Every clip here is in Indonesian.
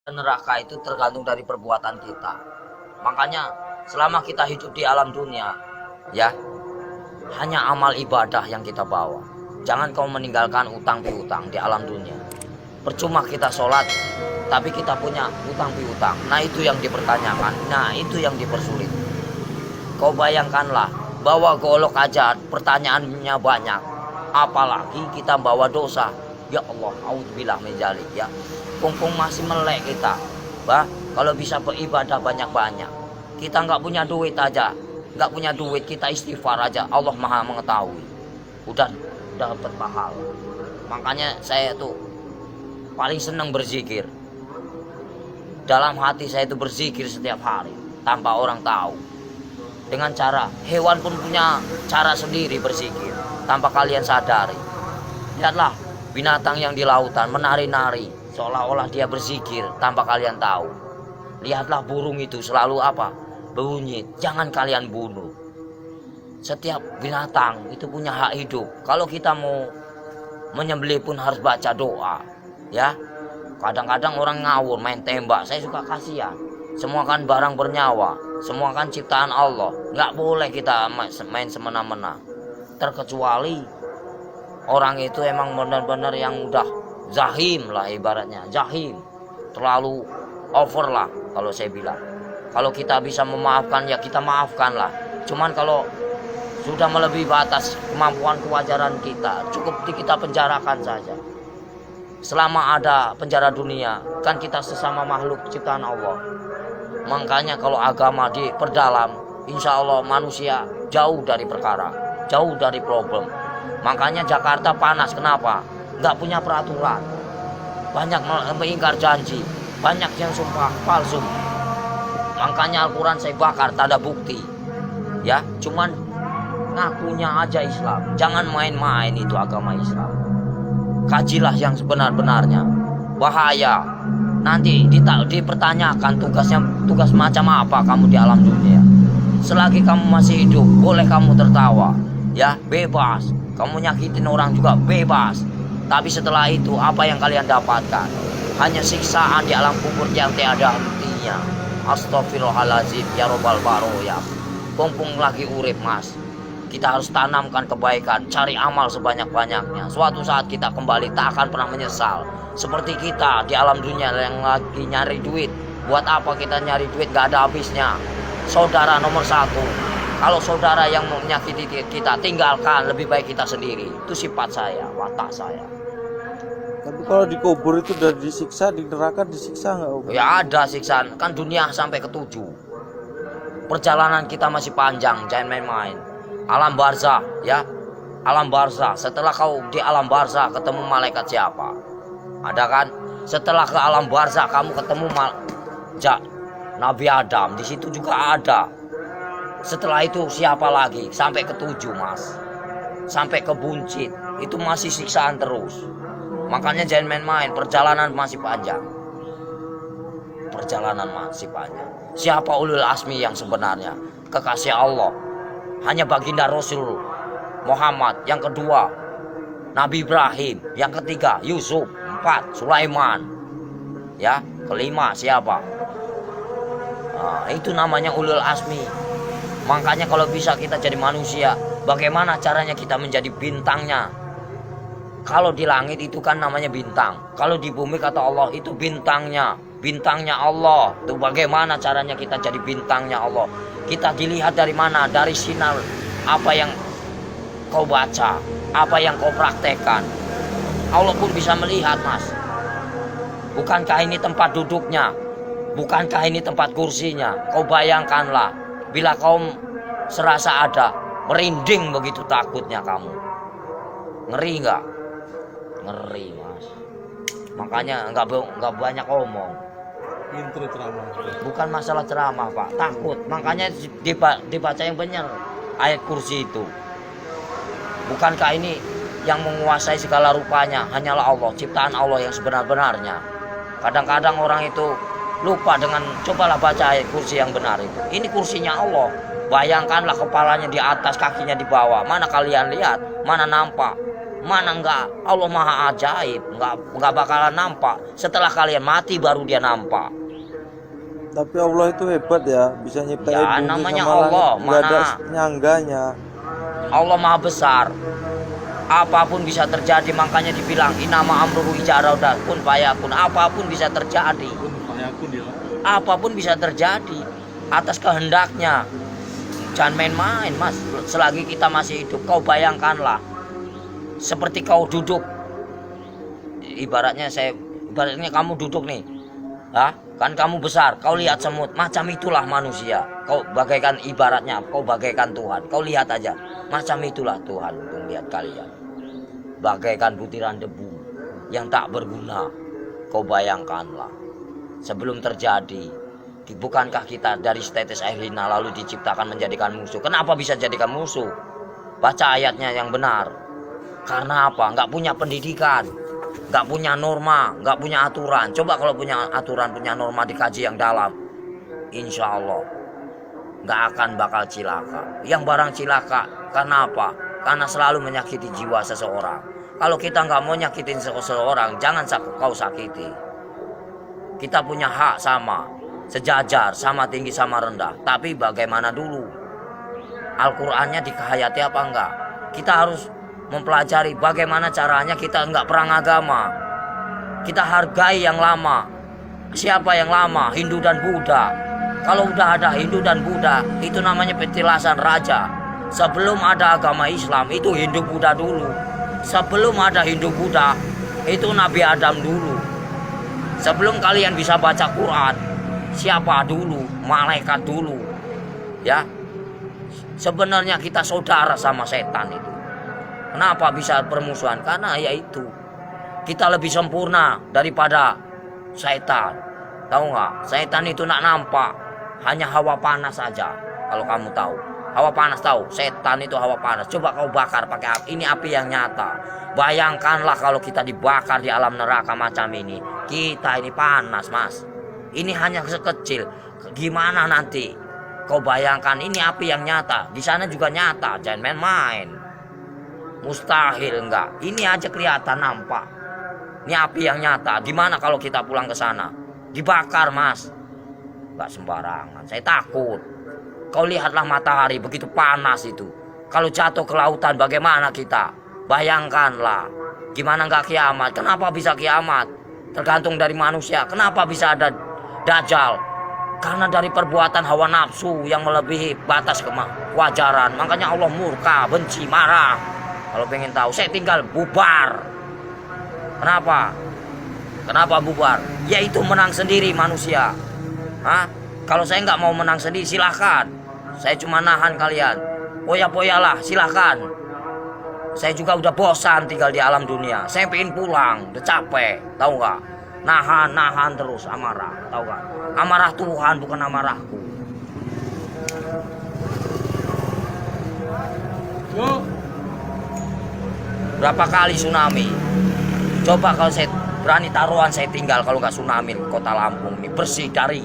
Neraka itu tergantung dari perbuatan kita. Makanya selama kita hidup di alam dunia, ya, hanya amal ibadah yang kita bawa. Jangan kau meninggalkan utang piutang di alam dunia. Percuma kita sholat, tapi kita punya utang piutang. Nah itu yang dipertanyakan, nah itu yang dipersulit. Kau bayangkanlah, bawa golok aja pertanyaannya banyak. Apalagi kita bawa dosa. Ya Allah, auzubillah min dzalik ya. Kumpung masih melek kita. Kalau bisa beribadah banyak-banyak. Kita nggak punya duit aja. Nggak punya duit, kita istighfar aja. Allah Maha mengetahui. Udah dapat pahala. Makanya saya tuh paling senang berzikir. Dalam hati saya itu berzikir setiap hari tanpa orang tahu. Dengan cara, hewan pun punya cara sendiri berzikir tanpa kalian sadari. Lihatlah binatang yang di lautan menari-nari seolah-olah dia berzikir tanpa kalian tahu. Lihatlah burung itu selalu apa? Bunyi, jangan kalian bunuh. Setiap binatang itu punya hak hidup. Kalau kita mau menyembelih pun harus baca doa, ya. Kadang-kadang orang ngawur main tembak, saya suka kasihan. Semua kan barang bernyawa, semua kan ciptaan Allah. Nggak boleh kita main semena-mena. Terkecuali orang itu emang benar-benar yang udah zahim lah ibaratnya, zahim. Terlalu over lah kalau saya bilang. Kalau kita bisa memaafkan ya kita maafkan lah. Cuman kalau sudah melebihi batas kemampuan kewajaran kita, cukup kita penjarakan saja. Selama ada penjara dunia, kan kita sesama makhluk ciptaan Allah. Makanya kalau agama diperdalam, insya Allah manusia jauh dari perkara, jauh dari problem. Makanya Jakarta panas, kenapa? Nggak punya peraturan. Banyak mengingkar janji, banyak yang sumpah palsu. Makanya Al-Quran saya bakar, tak ada bukti. Ya, cuman ngakunya aja Islam. Jangan main-main itu agama Islam. Kajilah yang sebenar-benarnya. Bahaya. Nanti dipertanyakan tugas macam apa kamu di alam dunia. Selagi kamu masih hidup, boleh kamu tertawa. Ya, bebas. Kamu nyakitin orang juga bebas. Tapi setelah itu apa yang kalian dapatkan? Hanya siksaan di alam kubur yang tiada hentinya. Astaghfirullahaladzim ya robbal baroya. Kumpung lagi urip mas. Kita harus tanamkan kebaikan, cari amal sebanyak-banyaknya. Suatu saat kita kembali tak akan pernah menyesal. Seperti kita di alam dunia yang lagi nyari duit. Buat apa kita nyari duit gak ada habisnya. Saudara nomor satu. Kalau saudara yang menyakiti kita, tinggalkan. Lebih baik kita sendiri. Itu sifat saya, watak saya. Tapi kalau dikubur itu udah disiksa, di neraka disiksa nggak Om? Ya ada siksaan. Kan dunia sampai ke 7. Perjalanan kita masih panjang, jangan main-main. Alam barzah, ya. Alam barzah. Setelah kau di alam barzah ketemu malaikat siapa? Ada kan? Setelah ke alam barzah kamu ketemu Nabi Adam. Di situ juga ada. Setelah itu siapa lagi? Sampai ke 7 mas. Sampai ke buncit. Itu masih siksaan terus. Makanya jangan main-main. Perjalanan masih panjang. Perjalanan masih panjang. Siapa ulul asmi yang sebenarnya? Kekasih Allah. Hanya baginda Rasul Muhammad. Yang kedua Nabi Ibrahim. Yang ketiga Yusuf. 4 Sulaiman. Ya, kelima siapa? Nah, itu namanya ulul asmi. Makanya kalau bisa kita jadi manusia, bagaimana caranya kita menjadi bintangnya? Kalau di langit itu kan namanya bintang. Kalau di bumi kata Allah itu bintangnya. Bintangnya Allah. Itu bagaimana caranya kita jadi bintangnya Allah? Kita dilihat dari mana? Dari sinar apa yang kau baca, apa yang kau praktekkan. Allah pun bisa melihat mas. Bukankah ini tempat duduknya? Bukankah ini tempat kursinya? Kau bayangkanlah, bila kau serasa ada, merinding begitu takutnya kamu. Ngeri nggak? Ngeri mas. Makanya nggak banyak omong. Intro ceramah. Bukan masalah ceramah pak, takut. Makanya dibaca yang benar ayat kursi itu. Bukankah ini yang menguasai segala rupanya hanyalah Allah, ciptaan Allah yang sebenar-benarnya. Kadang-kadang orang itu lupa dengan cobalah baca ayat kursi yang benar itu. Ini kursinya Allah. Bayangkanlah kepalanya di atas, kakinya di bawah. Mana kalian lihat? Mana nampak? Mana enggak? Allah maha ajaib, enggak bakalan nampak. Setelah kalian mati baru dia nampak. Tapi Allah itu hebat ya, bisa nyiptain Ya, bumi namanya sama Allah, langit, nggak ada mana? nyangganya. Allah maha besar. Apapun bisa terjadi, makanya dibilang inama amruhu iza arada kun fayakun. Apapun bisa terjadi. Apapun bisa terjadi atas kehendaknya. Jangan main-main, Mas. Selagi kita masih hidup, kau bayangkanlah seperti kau duduk. Ibaratnya kamu duduk nih. Kan kamu besar, kau lihat semut, macam itulah manusia. Kau bagaikan ibaratnya, kau bagaikan Tuhan. Kau lihat aja, macam itulah Tuhan untuk melihat kalian. Bagaikan butiran debu yang tak berguna. Kau bayangkanlah, sebelum terjadi, bukankah kita dari setetes air hina lalu diciptakan menjadikan musuh? Kenapa bisa jadikan musuh? Baca ayatnya yang benar. Karena apa? Nggak punya pendidikan, nggak punya norma, nggak punya aturan. Coba kalau punya aturan, punya norma, dikaji yang dalam, insya Allah nggak akan bakal cilaka. Yang barang cilaka karena apa? Karena selalu menyakiti jiwa seseorang. Kalau kita nggak mau nyakitin seseorang, jangan kau sakiti. Kita punya hak sama, sejajar, sama tinggi, sama rendah. Tapi bagaimana dulu? Al-Qur'annya dikehayati apa enggak? Kita harus mempelajari bagaimana caranya kita enggak perang agama. Kita hargai yang lama. Siapa yang lama? Hindu dan Buddha. Kalau udah ada Hindu dan Buddha, itu namanya petilasan raja. Sebelum ada agama Islam, itu Hindu Buddha dulu. Sebelum ada Hindu Buddha, itu Nabi Adam dulu. Sebelum kalian bisa baca Quran, siapa dulu? Malaikat dulu. Ya. Sebenarnya kita saudara sama setan itu. Kenapa bisa permusuhan? Karena yaitu kita lebih sempurna daripada setan. Tahu nggak? Setan itu nak nampak, hanya hawa panas saja. Kalau kamu tahu, hawa panas tahu. Setan itu hawa panas. Coba kau bakar pakai api. Ini api yang nyata. Bayangkanlah kalau kita dibakar di alam neraka macam ini. Kita ini panas, Mas. Ini hanya sekecil. Gimana nanti? Kau bayangkan ini api yang nyata. Di sana juga nyata. Jangan main-main. Mustahil enggak. Ini aja kelihatan nampak. Ini api yang nyata. Gimana kalau kita pulang ke sana? Dibakar, Mas. Enggak sembarangan. Saya takut. Kau lihatlah matahari begitu panas itu. Kalau jatuh ke lautan bagaimana kita? Bayangkanlah. Gimana enggak kiamat? Kenapa bisa kiamat? Tergantung dari manusia. Kenapa bisa ada Dajjal? Karena dari perbuatan hawa nafsu yang melebihi batas kewajaran. Makanya Allah murka, benci, marah. Kalau pengen tahu, saya tinggal bubar. Kenapa? Kenapa bubar? Yaitu menang sendiri manusia. Kalau saya nggak mau menang sendiri, silahkan. Saya cuma nahan kalian. Poya-poyalah, silahkan. Saya juga udah bosan tinggal di alam dunia. Saya pengen pulang, udah capek. Tahu nggak? Nahan terus amarah. Tahu nggak? Amarah Tuhan bukan amarahku. Berapa kali tsunami? Coba kalau saya berani taruhan saya tinggal kalau nggak tsunami kota Lampung ini bersih dari.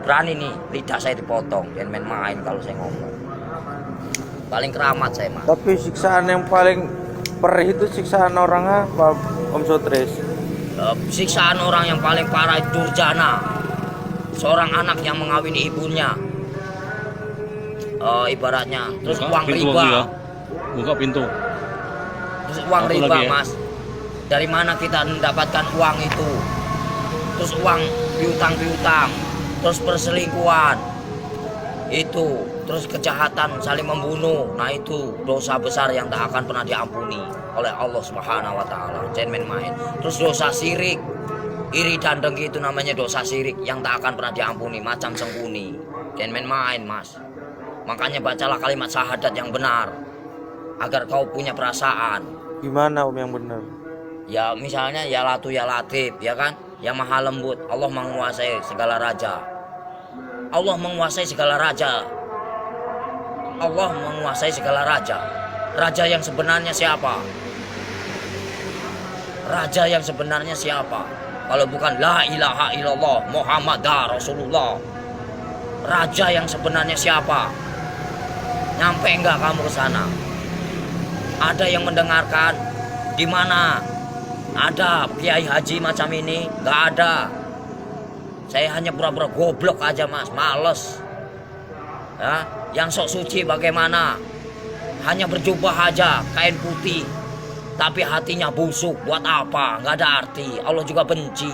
Berani nih lidah saya dipotong. Jangan main-main kalau saya ngomong. Paling keramat saya, Mas. Tapi siksaan yang paling perih itu siksaan orang apa, Om Sotris? Siksaan orang yang paling parah itu durjana. Seorang anak yang mengawini ibunya. Ibaratnya terus buka uang pintu riba. Ya. Buka pintu. Terus uang Satu riba, lagi ya. Mas. Dari mana kita mendapatkan uang itu? Terus uang piutang, terus perselingkuhan. Itu, terus kejahatan saling membunuh. Nah, itu dosa besar yang tak akan pernah diampuni oleh Allah Subhanahu wa taala. Jangan main-main. Terus dosa syirik. Iri dan dengki itu namanya dosa syirik yang tak akan pernah diampuni, macam sembunyi. Jangan main-main, Mas. Makanya bacalah kalimat syahadat yang benar agar kau punya perasaan. Gimana Om yang benar? Ya misalnya ya Latu ya Latif, ya kan? Yang maha lembut. Allah menguasai segala raja. Allah menguasai segala raja. Allah menguasai segala raja. Raja yang sebenarnya siapa? Raja yang sebenarnya siapa? Kalau bukan la ilaha illallah Muhammadar Rasulullah. Raja yang sebenarnya siapa? Nyampe enggak kamu ke sana? Ada yang mendengarkan? Di mana ada kiai haji macam ini? Nggak ada. Saya hanya pura-pura goblok aja mas, males. Ya, yang sok suci bagaimana? Hanya berjubah aja, kain putih, tapi hatinya busuk. Buat apa? Nggak ada arti. Allah juga benci.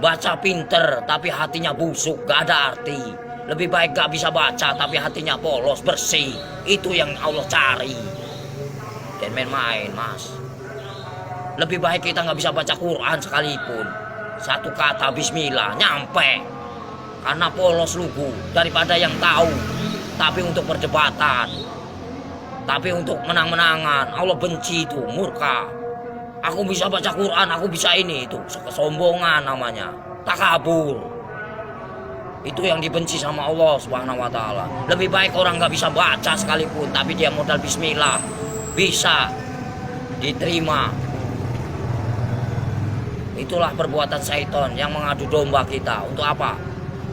Baca pinter, tapi hatinya busuk, nggak ada arti. Lebih baik gak bisa baca, tapi hatinya polos, bersih. Itu yang Allah cari. Dan main-main mas. Lebih baik kita nggak bisa baca Quran sekalipun, satu kata Bismillah nyampe, karena polos lugu, daripada yang tahu tapi untuk perdebatan, tapi untuk menang-menangan. Allah benci itu, murka. Aku bisa baca Quran, aku bisa ini, itu kesombongan namanya, takabur. Itu yang dibenci sama Allah Subhanahu wa taala. Lebih baik orang nggak bisa baca sekalipun, tapi dia modal Bismillah bisa diterima. Itulah perbuatan syaitan yang mengadu domba kita. Untuk apa?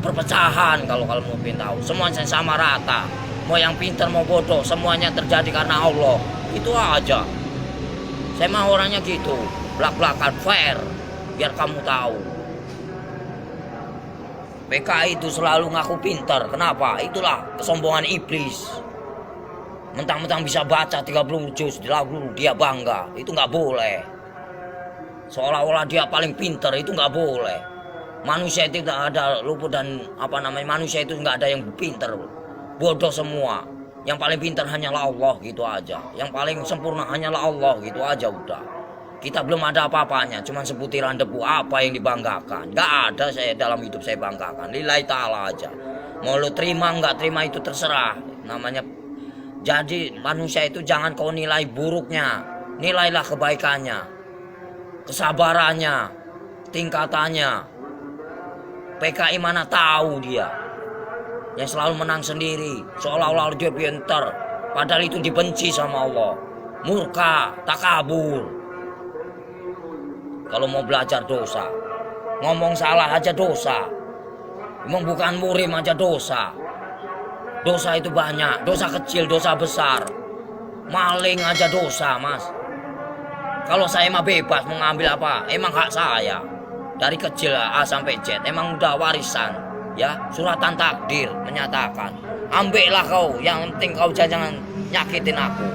Perpecahan. Kalau mau tahu, semuanya sama rata. Mau yang pintar mau bodoh, semuanya terjadi karena Allah. Itu aja. Saya mah orangnya gitu, belak-belakan, fair, biar kamu tahu. PKI itu selalu ngaku pintar. Kenapa? Itulah kesombongan iblis. Mentang-mentang bisa baca 30 juz di lagu, dia bangga. Itu nggak boleh. Seolah-olah dia paling pintar, itu nggak boleh. Manusia itu tidak ada luput dan manusia itu nggak ada yang pintar. Bodoh semua. Yang paling pintar hanyalah Allah, gitu aja. Yang paling sempurna hanyalah Allah, gitu aja udah. Kita belum ada apa-apanya, cuma sebutiran debu. Apa yang dibanggakan? Nggak ada saya dalam hidup saya banggakan. Lillahi ta'ala aja. Mau lo terima nggak terima itu terserah. Namanya. Jadi manusia itu jangan kau nilai buruknya, nilailah kebaikannya, kesabarannya, tingkatannya. PKI mana tahu dia yang selalu menang sendiri, seolah-olah dia pintar, padahal itu dibenci sama Allah. Murka, takabur. Kalau mau belajar dosa, ngomong salah aja dosa, emang bukan murim aja dosa. Dosa itu banyak, dosa kecil, dosa besar. Maling aja dosa mas. Kalau saya mah bebas mau ngambil apa, emang hak saya. Dari kecil A sampai Z, emang udah warisan. Ya, suratan takdir menyatakan. Ambillah kau, yang penting kau jangan nyakitin aku.